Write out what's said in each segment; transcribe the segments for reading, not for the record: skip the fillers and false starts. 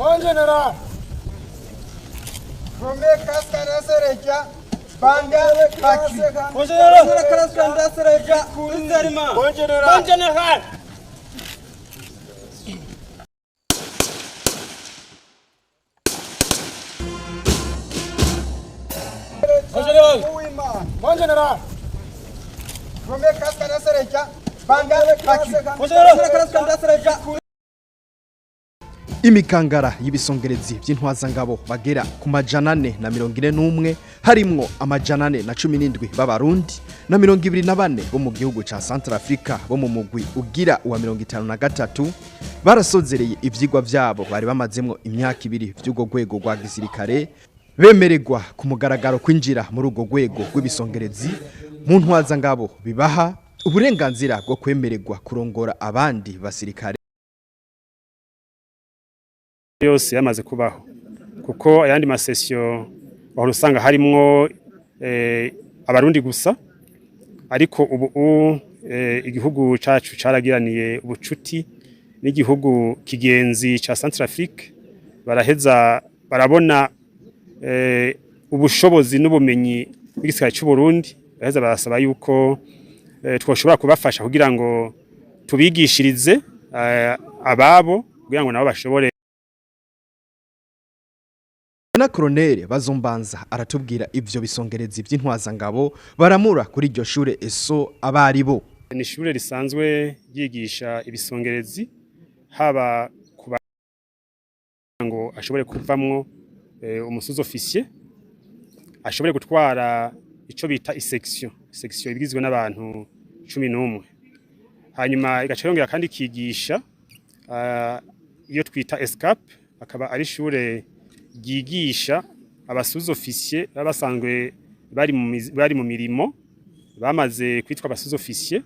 Mon général. Premier cascara sereja. Bangare kaki. Mon général. Cascara sereja. Kunderima. Mon général. Mon général. Mon général. Mon général. Premier cascara sereja. Bangare kaki. Mon général. Cascara sereja. Imikangara y'ibisongerezi by'intwazangabo bagera ku majana 441 harimwo amajana 417 b'abarundi na 24 bo mu gihugu ca Centrafrica bo mu mugwi ugira wa 53 barasozereye ivyigwa vyabo bari bamazemwo imyaka ibiri vy'ugo gwego rwa gisirikare bemererwa ku mugaragaro kwinjira muri ugo gwego rw'ibisongerezi mu ntwazangabo bibaha uburenganzira bwo kwemererwa kurongora abandi basirikare yose yamaze kubaho kuko ayandi masesio aho usanga harimwo abarundi gusa ariko ubu igihugu cacu caragiraniye ubucuti n'igihugu kigenzi ca Centrafrique baraheza barabona ubushobozi n'ubumenyi bw'igisirikare cy'u Burundi baraheza barasaba yuko twoshobora kubafasha kugira ngo tubigishirize ababo kugira ngo nabo bashobore na Colonel Bazombanza aratubwira ivyo bisongerezi by'intwazangabo baramura kuri iryo shure eso abaribo ni ishure risanzwe yigisha ibisongerezi haba kuba ngo ashobore kuvamwo umusuzo officier ashobore gutwara ico bita isection igizwe n'abantu 11 hanyuma igacayongera kandi kigisha iyo twita escape akaba ari shure gigisha abasuzo officier basanzwe bari mu mirimo bamaze kwitwa abasuzo officier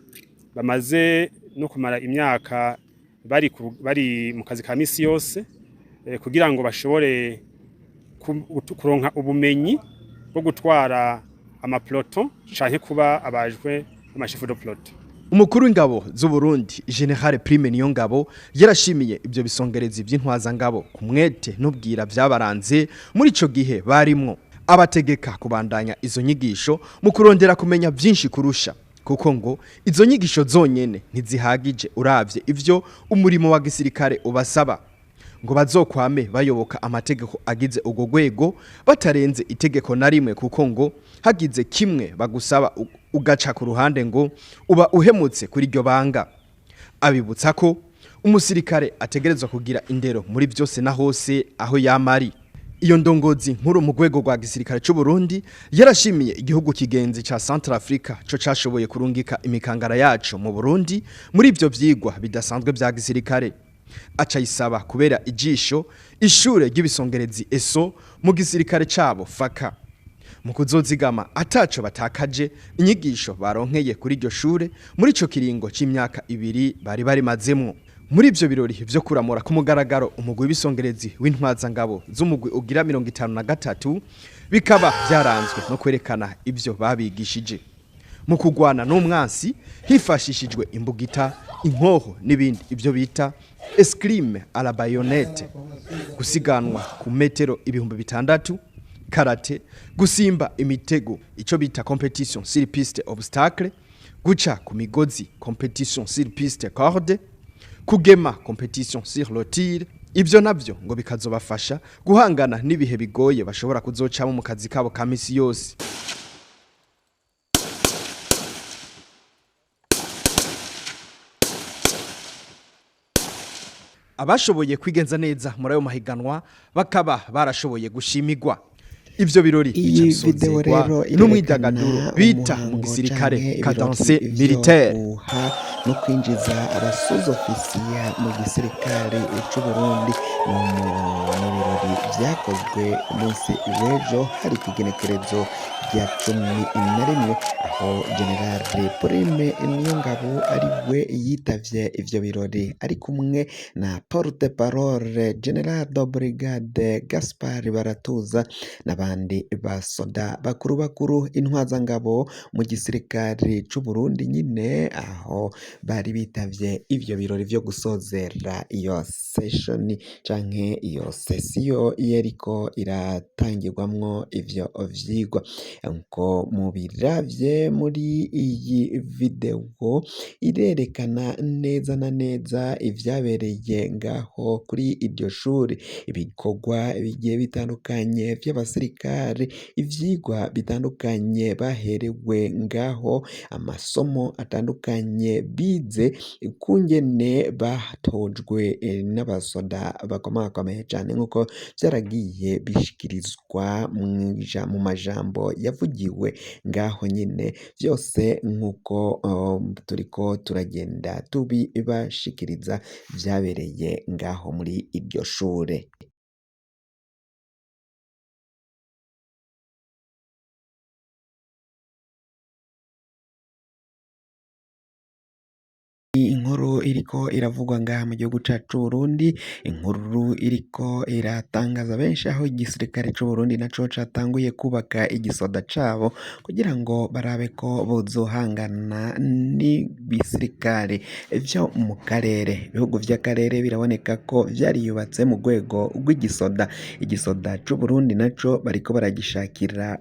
bamaze no kumara imyaka bari mu kazi ka misi yose kugira ngo bashobore kuronka ubumenyi bwo gutwara amapeloton canke kuba abajwe amashefu de peloton. Umukuru w'ingabo z'u Burundi General Prime Niyongabo yarashimiye ibyo bisongerezi by'intwazangabo kumwete n'ubwira byabaranze muri ico gihe barimwo abategeka kubandanya izo nyigisho mu kurondera kumenya byinshi kurusha kuko ngo izo nyigisho zonyene ntizihagije uravye ivyo umurimo wa gisirikare ubasaba ngo bazokwame bayoboka amategeko agize ugo gwego batarenze itegeko na rimwe kuko ngo hagize kimwe bagusaba ugaca ku ruhande ngo uba uhemutse kuri iryo banga abibutsa ko umusirikare ategerezwa kugira indero muri byose na hose aho yamari iyo ndongozi nkuru mu gwego rwa gisirikare cy'u Burundi yarashimiye igihugu kigenzi ca Centrafrica cyo cashoboye kurungika imikangara yacu mu Burundi muri ibyo vyigwa bidasanzwe bya gisirikare acayisaba kubera ijisho ishure ry'ibisongerezi eso mu gisirikare cabo faka mu kuzozigama ataco batakaje inyigisho baronkeye kuri iryo shure muri ico kiringo c'imyaka 2 bari mazemwo muri ivyo birori vyo kuramura ku mugaragaro umugwi w'ibisongerezi w'intwazangabo z'umugwi ugira 53 bikaba byaranzwe no kwerekana ivyo babigishije mu kugwana n'umwansi hifashishijwe imbugita inkoho n'ibindi ivyo bita escrime à la baïonnette gusiganwa ku metero 6,000 karate gusimba imitego ico bita competition sur piste obstacle guca ku migozi competition sur piste corde kugema competition sur le tir ivyo navyo ngo bikazobafasha guhangana n'ibihe bigoye bashobora kuzocamo mu kazi kabo ka misi yose abashoboye kwigenza neza muri ayo mahiganwa bakaba barashoboye gushimigwa ivyo birori bicasozerwa n'umwidagaduro bita mu gisirikare cadence militaire no kwinjiza abasuzo ofisiya mu gisirikare cy'u Burundi mu birori vyakozwe umunsi w'ejo hari ikigenekerezo rya 11 aho General Prime Niyongabo ariwe yitavye ivyo birori ari kumwe na porte parole General de Brigade Gaspard Baratuza n'abandi basoda bakuru intwazangabo mu gisirikare cy'u Burundi nyine aho bari bitavye ivyo birori vyo gusozera iyo session canke iyo sesiyo yariko iratangirwamwo ivyo vyigwa. Nko mubiravye muri iyi video irerekana neza na neza ivyabereye ngaho kuri iryo shuri, ibikorwa bigiye bitandukanye vy'abasirikare, ivyigwa bitandukanye baherewe ngaho, amasomo atandukanye bize, ukungene batojwe n'abasoda bakomakomeye cane nk'uko vyaragiye bishikirizwa mu majambo yavugiwe ngaho nyene, vyose nk'uko turiko turagenda tubibashikiriza vyabereye ngaho muri iryo shure. Inkuru iriko iravugwa ngaha mu gihugu cacu c'Uburundi, inkuru iriko iratangaza benshi aho igisirikare c'Uburundi naco catanguye kubaka igisoda cabo kugira ngo barabe ko bozohangana n'ibisirikare vyo mu karere. Ibihugu vy'akarere biraboneka ko vyariyubatse mu rwego rw'igisoda. Igisoda c'Uburundi naco bariko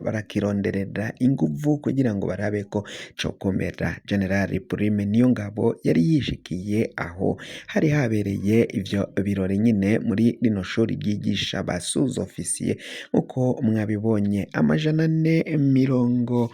barakironderera inguvu kugira ngo barabe ko cokomera. General Prime Niyongabo yari yishikiye aho hari habereye ivyo birori nyine muri rino shuri ryigisha ba sous-officier uko mwabibonye 441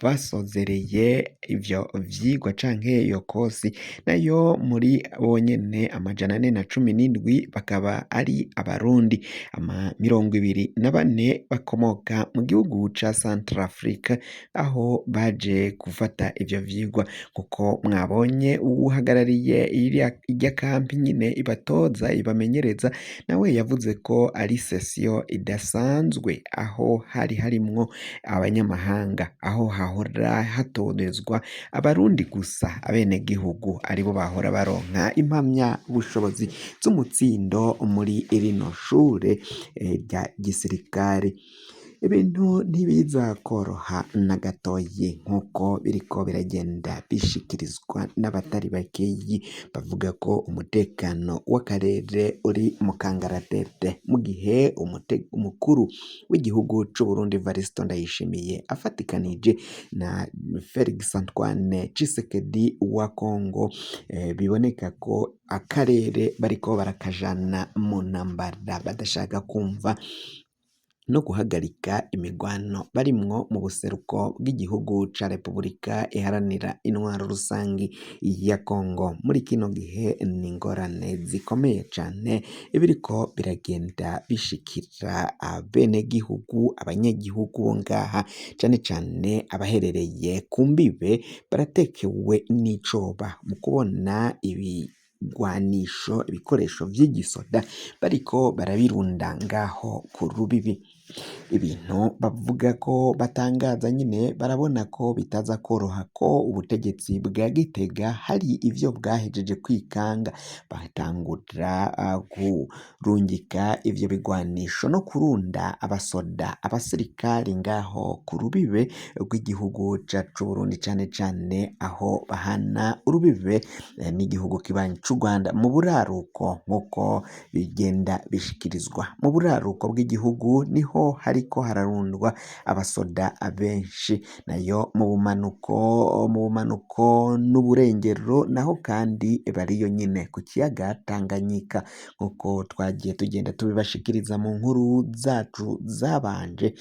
basozereye ivyo vyigwa canke iyo kosi, nayo muri bonyene 417 bakaba ari abarundi, 24 bakomoka mu gihugu ca Centrafrique aho baje gufata ivyo vyigwa. Kuko mwabonye uhagarariye irya kampi nyine ibatoza ibamenyereza, nawe yavuze ko ari sesiyo idasanzwe aho hari harimwo abanyamahanga, aho hahora hatozwa abarundi gusa, abenegihugu aribo bahora baronka impamya bushobozi z'umutsindo muri rino shure rya gisirikare. Ibintu ntibiza koroha na gatoyi nk'uko biriko biragenda bishikirizwa n'abatari bakeyi bavuga ko umutekano w'akarere uri mu kangaratete, mu gihe umukuru w'igihugu c'Uburundi Evaristo Ndayishimiye afatikanije na Felix Antoine Tshisekedi wa Congo biboneka ko akarere bariko barakajana mu ntambara, badashaka kumva no guhagarika imigwano barimwo mu buseruko bw'igihugu ca Repubulika iharanira intwaro rusangi ya Congo. Muri kino gihe ni ingorane zikomeye cane ibiriko biragenda bishikira abenegihugu, abanyagihugu bo ngaha cane cane abaherereye ku mbibe, baratekewe n'icoba mu kubona ibigwanisho, ibikoresho vy'igisoda bariko barabirunda ngaho ku rubibi. Ibintu bavuga ko batangaza nyine, barabona ko bitaza koroha ko ubutegetsi bwa Gitega hari ivyo bwahejeje kwikanga, batangura kurungika ivyo bigwanisho no kurunda abasoda, abasirikari ngaho ku rubibe rw'igihugu cacu Burundi, cane cane aho bahana urubibe n'igihugu kibanyi c'u Rwanda mu buraruko. Nk'uko bigenda bishikirizwa, mu buraruko bw'igihugu niho hariko hararundwa abasoda benshi, nayo mu bumanuko n'uburengero naho kandi bariyo nyine ku kiyaga Tanganyika, nk'uko twagiye tugenda tubibashikiriza mu nkuru zacu zabanje.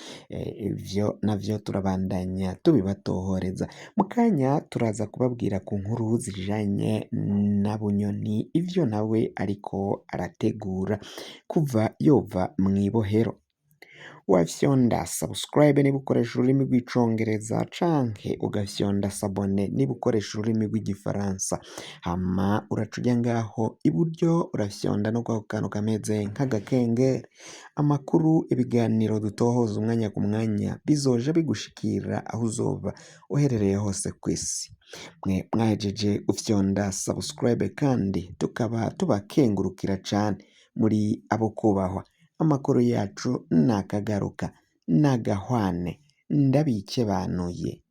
Ivyo navyo turabandanya tubibatohoreza. Mu kanya turaza kubabwira ku nkuru zijanye na Bunyoni, ivyo nawe ariko arategura kuva yova mw'ibohero. Wafyonda subscribe niba ukoresha ururimi rw'icongereza, canke ugafyonda sabone niba ukoresha ururimi rw'igifaransa, hama uracuja ngaho iburyo urafyonda no kwa kantu kameze nk'agakengeri. Amakuru, ibiganiro dutohoza umwanya ku mwanya bizoja bigushikira aho uzoba uherereye hose kw'isi. Mwe mwahejeje gufyonda subscribe kandi tukaba tubakengurukira cane, muri abo kubahwa. Amakuru yacu nakagaruka, nagahwane, ndabikebanuye.